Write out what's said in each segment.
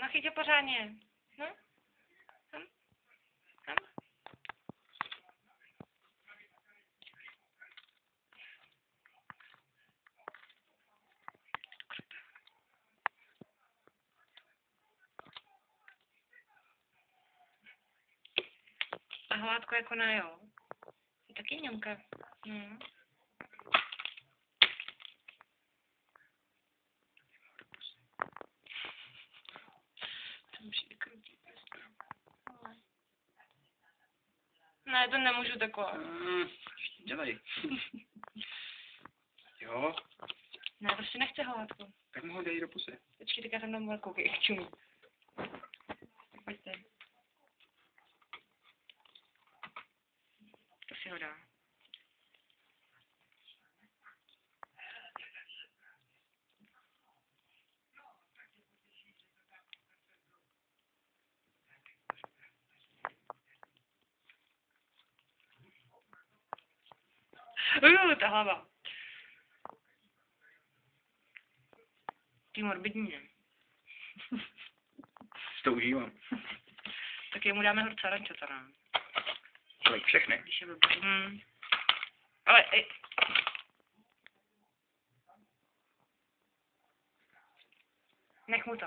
No chyť ho pořádně. No. Hm. Hm. A hládko jako na jo. Je taky němka. No. Ne, to nemůžu takhle. Dělej. Jo. Ne, prostě nechce hládko. Tak mohu dej do pusy. Počkej, tak já tam dám velkou, jak čumí. Pojďte. To si ho dá. Ta hlava. Ty morbidní, ne? To užívám. Tak jemu dáme horce rančata, ne? Dělej všechny. Když je blbý. Ale, nech mu to.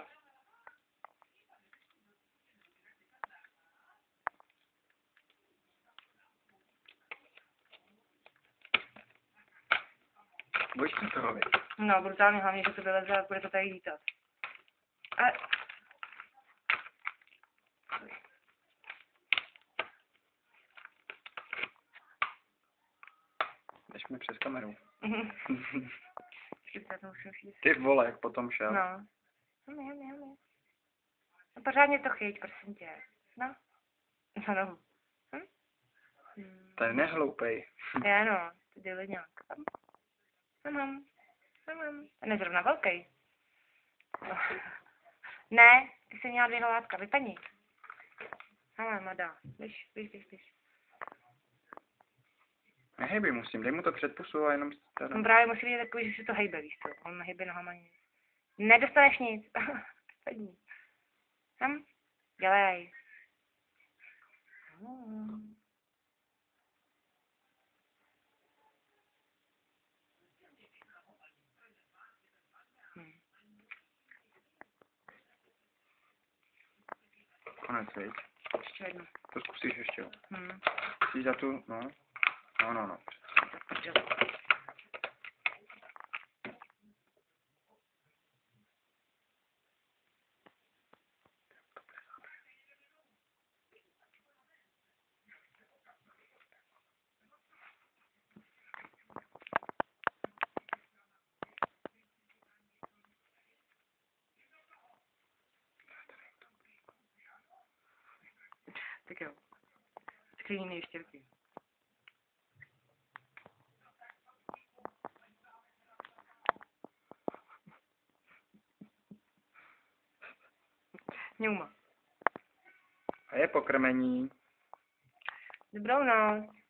Bojíš se toho, viď? No, brutálně, hlavně, že to vyleze a bude to tady lítat. Ale... Jdeš mi přes kameru. Ty Ty vole, jak potom šel. no. No pořádně to chyť, prosím tě. No. No. To je nehloupej. Já no, to dělej nějak. Mám. Ten je zrovna velký. Ne, ty jsi měla 2 hládka, vypadni. Hele, mada, běž. Nehejbej musím, dej mu to před pusu a jenom... On právě musí být takový, že si to hejbe, víš co? On nehejbe nohama nic. Nedostaneš nic. Vypadni. Dělej. Konec, viď? Ještě jedno. To zkusíš ještě. Chcíš za tu, no. No. Tak jo. Skříní ještěrky. Ňuma. A je pokrmení. Dobrou noc.